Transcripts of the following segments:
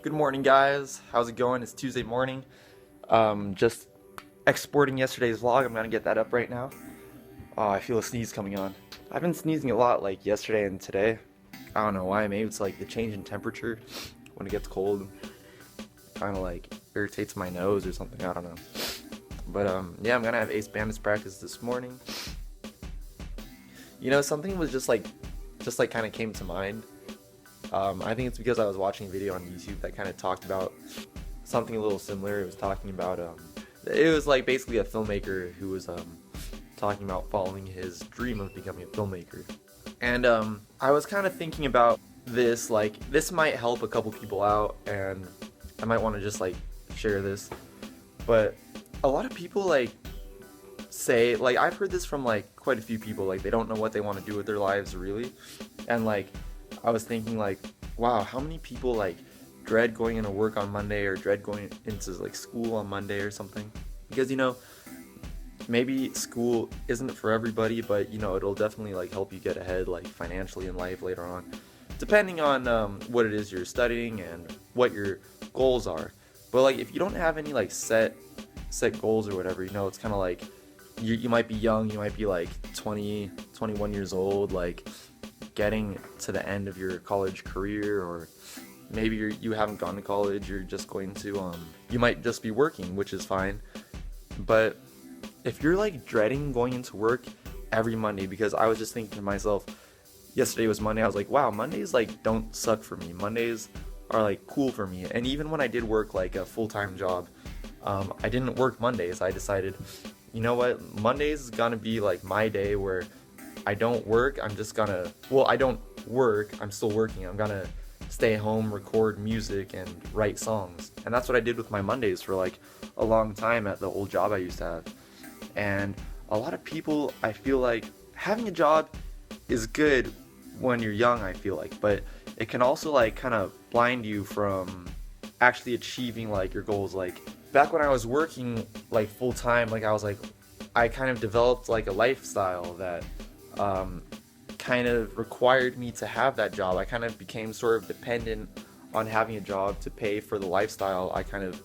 Good morning, guys. How's it going? It's Tuesday morning. Just exporting yesterday's vlog. I'm gonna get that up right now. Oh, I feel a sneeze coming on. I've been sneezing a lot like yesterday and today. I don't know why. Maybe it's like the change in temperature when it gets cold. Kind of like irritates my nose or something. I don't know. But yeah, I'm gonna have Ace Bandits practice this morning. You know, something was just like kind of came to mind. I think it's because I was watching a video on YouTube that kind of talked about something a little similar. It was talking about, it was like basically a filmmaker who was talking about following his dream of becoming a filmmaker. And I was kind of thinking about this, like, this might help a couple people out, and I might want to just like share this. But a lot of people like say, like, I've heard this from like quite a few people, like they don't know what they want to do with their lives really. And like I was thinking like, wow, how many people like dread going into work on Monday or dread going into like school on Monday or something? Because, you know, maybe school isn't for everybody, but you know, it'll definitely like help you get ahead like financially in life later on, depending on what it is you're studying and what your goals are. But like if you don't have any like set goals or whatever, you know, it's kind of like you might be young, you might be like 20, 21 years old, like getting to the end of your college career, or maybe you haven't gone to college, you're just going to you might just be working, which is fine. But if you're like dreading going into work every Monday, because I was just thinking to myself, yesterday was Monday, I was like, wow, Mondays like don't suck for me. Mondays are like cool for me. And even when I did work like a full-time job, I didn't work Mondays. I decided, you know what, Mondays is gonna be like my day where I don't work. I'm just gonna, well, I don't work, I'm still working. I'm gonna stay home, record music, and write songs. And that's what I did with my Mondays for like a long time at the old job I used to have. And a lot of people, I feel like having a job is good when you're young, I feel like, but it can also like kind of blind you from actually achieving like your goals. Like back when I was working like full time, like I kind of developed like a lifestyle that kind of required me to have that job. I kind of became sort of dependent on having a job to pay for the lifestyle I kind of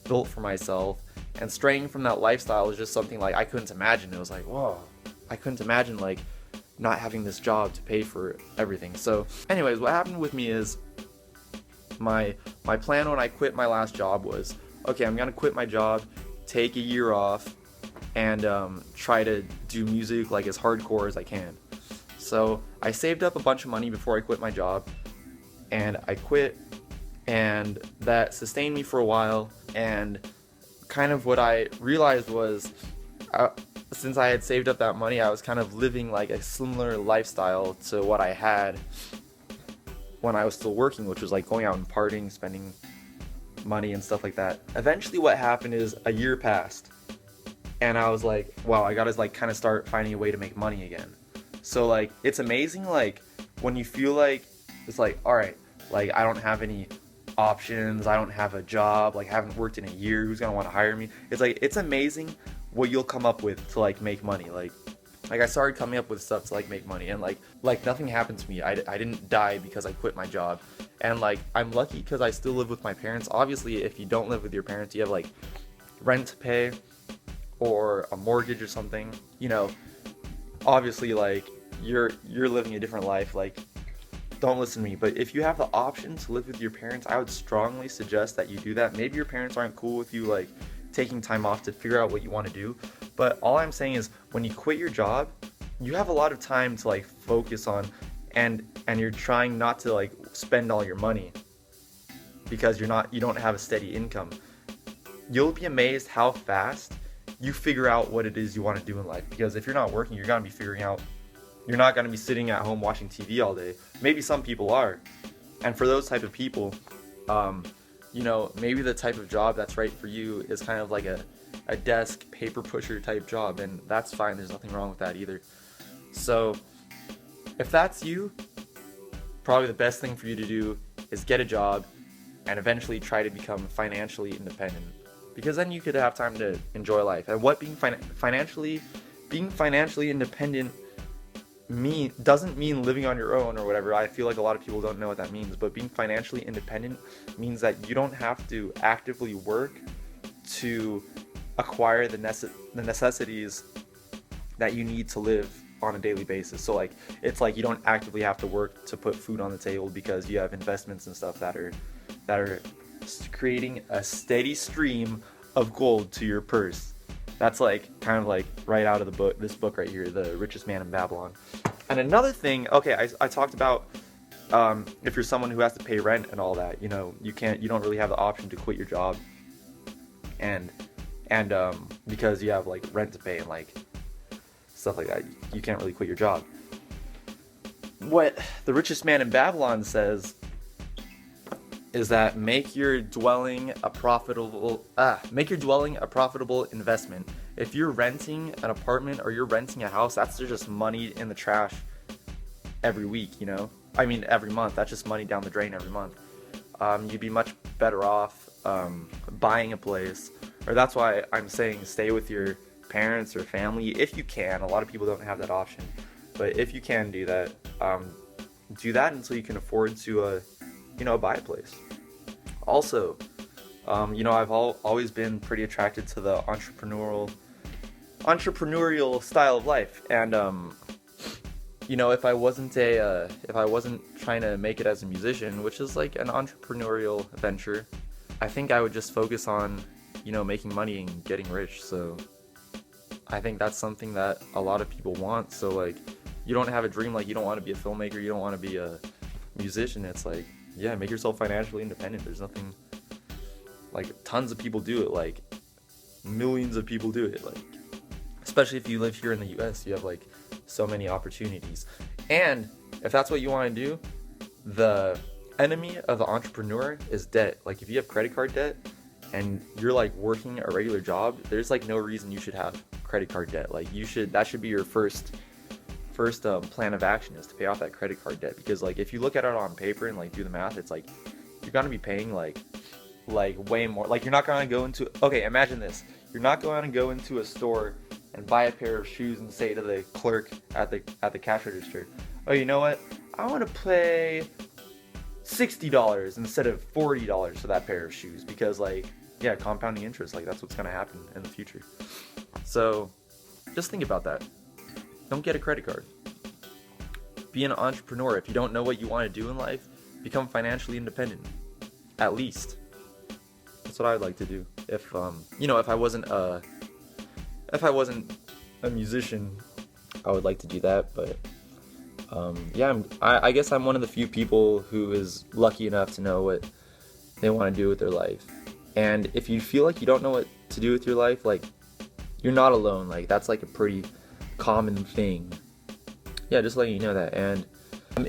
built for myself. And straying from that lifestyle is just something like I couldn't imagine. It was like, whoa, I couldn't imagine like not having this job to pay for everything. So anyways, what happened with me is my plan when I quit my last job was, okay, I'm gonna quit my job, take a year off, and try to do music like as hardcore as I can. So I saved up a bunch of money before I quit my job, and I quit, and that sustained me for a while. And kind of what I realized was, since I had saved up that money, I was kind of living like a similar lifestyle to what I had when I was still working, which was like going out and partying, spending money and stuff like that. Eventually what happened is a year passed, and I was like, wow, I gotta like kind of start finding a way to make money again. So like it's amazing like when you feel like it's like, all right, like I don't have any options, I don't have a job, like I haven't worked in a year, who's gonna want to hire me? It's like, it's amazing what you'll come up with to like make money. Like I started coming up with stuff to like make money, and like nothing happened to me. I didn't die because I quit my job. And like I'm lucky because I still live with my parents. Obviously if you don't live with your parents, you have like rent to pay or a mortgage or something, you know, obviously like you're living a different life. Like, don't listen to me, but if you have the option to live with your parents, I would strongly suggest that you do that. Maybe your parents aren't cool with you like taking time off to figure out what you want to do, but all I'm saying is when you quit your job, you have a lot of time to like focus on, and you're trying not to like spend all your money because you don't have a steady income. You'll be amazed how fast you figure out what it is you want to do in life, because if you're not working, you're gonna be figuring out, you're not gonna be sitting at home watching TV all day. Maybe some people are, and for those type of people, you know, maybe the type of job that's right for you is kind of like a desk paper pusher type job, and that's fine. There's nothing wrong with that either. So if that's you, probably the best thing for you to do is get a job and eventually try to become financially independent, because then you could have time to enjoy life. And what being financially independent doesn't mean living on your own or whatever. I feel like a lot of people don't know what that means, but being financially independent means that you don't have to actively work to acquire the necessities that you need to live on a daily basis. So like it's like you don't actively have to work to put food on the table because you have investments and stuff that are creating a steady stream of gold to your purse. That's like kind of like right out of the book, this book right here, The Richest Man in Babylon. And another thing, okay, I talked about if you're someone who has to pay rent and all that, you don't really have the option to quit your job, and because you have like rent to pay and like stuff like that, you can't really quit your job. What The Richest Man in Babylon says is that make your dwelling a profitable investment. If you're renting an apartment or you're renting a house, that's just money in the trash every week, every month. That's just money down the drain every month. You'd be much better off buying a place, or that's why I'm saying stay with your parents or family if you can. A lot of people don't have that option, but if you can do that until you can afford to buy a place. Also, I've always been pretty attracted to the entrepreneurial style of life, and if I wasn't trying to make it as a musician, which is like an entrepreneurial venture, I think I would just focus on making money and getting rich. So I think that's something that a lot of people want. So like, you don't have a dream, like you don't want to be a filmmaker, you don't want to be a musician. It's like, yeah, make yourself financially independent. There's nothing, like tons of people do it, like millions of people do it, like especially if you live here in the US, you have like so many opportunities. And if that's what you want to do, the enemy of the entrepreneur is debt. Like if you have credit card debt and you're like working a regular job, there's like no reason you should have credit card debt. Like that should be your first plan of action, is to pay off that credit card debt. Because like if you look at it on paper and like do the math, it's like you're gonna be paying like way more. Like you're not gonna go into, okay, imagine this, you're not going to go into a store and buy a pair of shoes and say to the clerk at the cash register, oh, you know what, I want to pay $60 instead of $40 for that pair of shoes, because like, yeah, compounding interest, like that's what's gonna happen in the future. So just think about that. Don't get a credit card. Be an entrepreneur. If you don't know what you want to do in life, become financially independent. At least. That's what I would like to do. If I wasn't a musician, I would like to do that. But I guess I'm one of the few people who is lucky enough to know what they want to do with their life. And if you feel like you don't know what to do with your life, like, you're not alone. Like, that's like a pretty common thing. Yeah, just letting you know that. And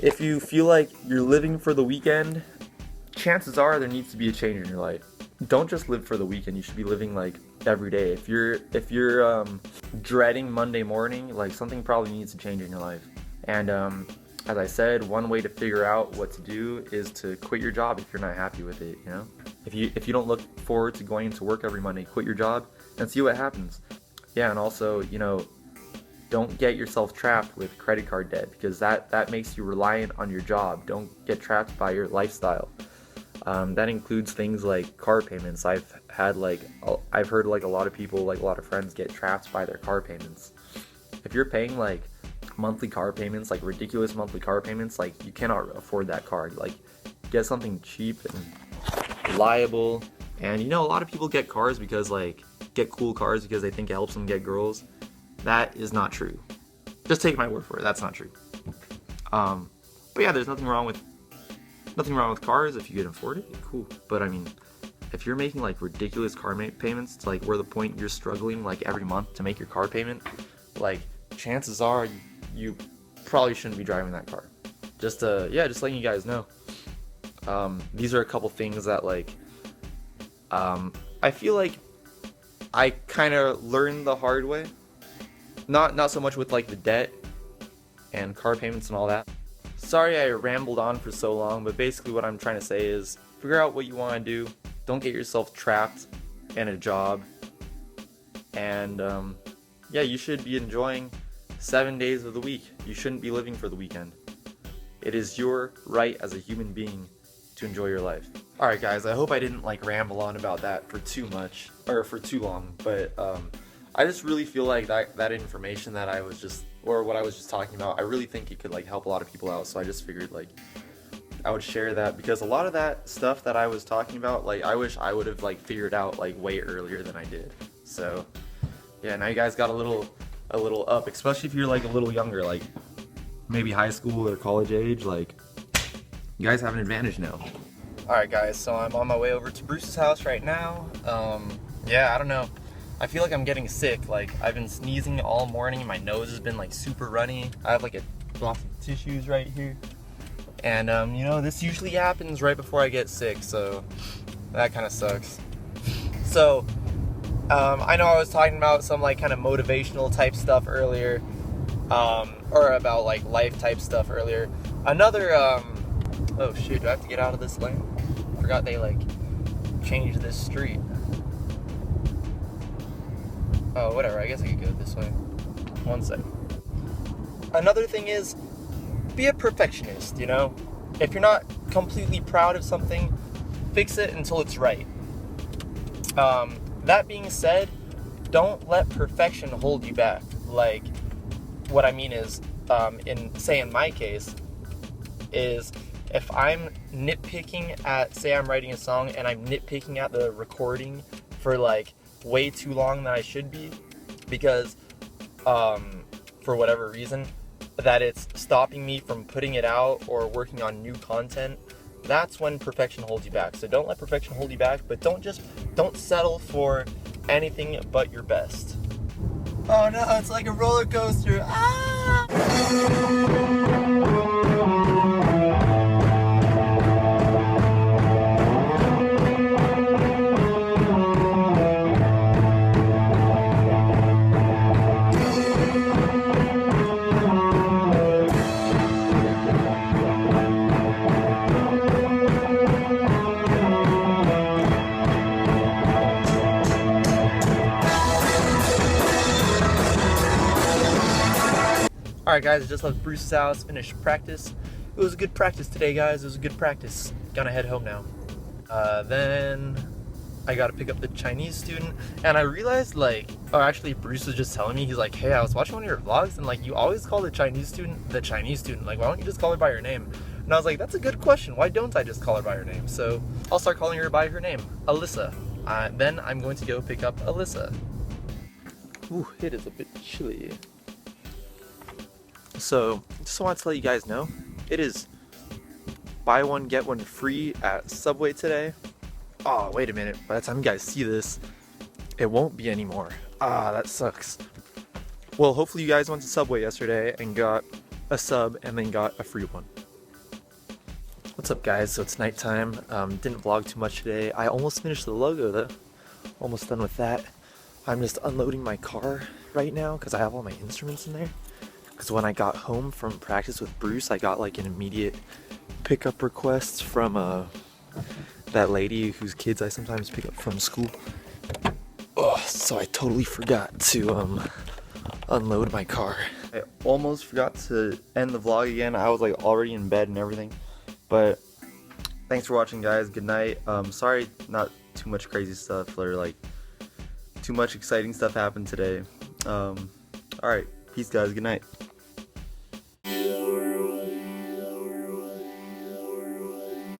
if you feel like you're living for the weekend, chances are there needs to be a change in your life. Don't just live for the weekend. You should be living like every day. If you're dreading Monday morning, like something probably needs to change in your life. And as I said, one way to figure out what to do is to quit your job if you're not happy with it. If you don't look forward to going to work every Monday, quit your job and see what happens. Yeah, and also, don't get yourself trapped with credit card debt, because that makes you reliant on your job. Don't get trapped by your lifestyle. That includes things like car payments. I've heard like a lot of people, like a lot of friends, get trapped by their car payments. If you're paying like monthly car payments, like ridiculous monthly car payments, like you cannot afford that car. Like, get something cheap and reliable. And a lot of people get cars because get cool cars because they think it helps them get girls. That is not true. Just take my word for it. That's not true. But yeah, there's nothing wrong with cars if you can afford it. Cool. But I mean, if you're making like ridiculous car payments to like where the point you're struggling like every month to make your car payment, like chances are you probably shouldn't be driving that car. Just letting you guys know. These are a couple things that I feel like I kind of learned the hard way. Not so much with like the debt and car payments and all that. Sorry I rambled on for so long, but basically what I'm trying to say is figure out what you want to do. Don't get yourself trapped in a job. And you should be enjoying 7 days of the week. You shouldn't be living for the weekend. It is your right as a human being to enjoy your life. Alright guys, I hope I didn't like ramble on about that for too much, or for too long, but I just really feel like that information that I was just, or what I was just talking about, I really think it could like help a lot of people out, so I just figured like I would share that, because a lot of that stuff that I was talking about, like I wish I would have like figured out like way earlier than I did. So yeah, now you guys got a little up, especially if you're like a little younger, like maybe high school or college age, like you guys have an advantage now. Alright guys, so I'm on my way over to Bruce's house right now. Yeah, I don't know. I feel like I'm getting sick. Like I've been sneezing all morning, my nose has been like super runny. I have like a box of tissues right here. And you know, this usually happens right before I get sick, so that kind of sucks. So I know I was talking about some like kind of motivational type stuff earlier, or about like life type stuff earlier. Another oh shoot, do I have to get out of this lane? Forgot they like changed this street. Oh, whatever, I guess I could go this way. One sec. Another thing is, be a perfectionist, you know? If you're not completely proud of something, fix it until it's right. That being said, don't let perfection hold you back. Like, what I mean is, in my case, is if I'm nitpicking at, say I'm writing a song and I'm nitpicking at the recording for like way too long than I should be, because for whatever reason that it's stopping me from putting it out or working on new content, that's when perfection holds you back. So don't let perfection hold you back, but don't settle for anything but your best. Oh no, it's like a roller coaster. Ah! Alright guys, I just left Bruce's house, finished practice. It was a good practice today, guys. It was a good practice. Gonna head home now. Then I gotta pick up the Chinese student, and I realized like, oh actually Bruce was just telling me, he's like, hey, I was watching one of your vlogs and like you always call the Chinese student, like why don't you just call her by her name? And I was like, that's a good question, why don't I just call her by her name? So I'll start calling her by her name, Alyssa. Then I'm going to go pick up Alyssa. Ooh, it is a bit chilly. So, just wanted to let you guys know, it is buy one, get one free at Subway today. Oh, wait a minute, by the time you guys see this, it won't be anymore. Ah, that sucks. Well, hopefully you guys went to Subway yesterday and got a sub and then got a free one. What's up guys, so it's nighttime. Didn't vlog too much today. I almost finished the logo though. Almost done with that. I'm just unloading my car right now because I have all my instruments in there. Because when I got home from practice with Bruce, I got like an immediate pickup request from that lady whose kids I sometimes pick up from school. Oh, so I totally forgot to unload my car. I almost forgot to end the vlog again. I was like already in bed and everything. But thanks for watching guys. Good night. Sorry not too much crazy stuff or like too much exciting stuff happened today. Alright, peace guys, good night.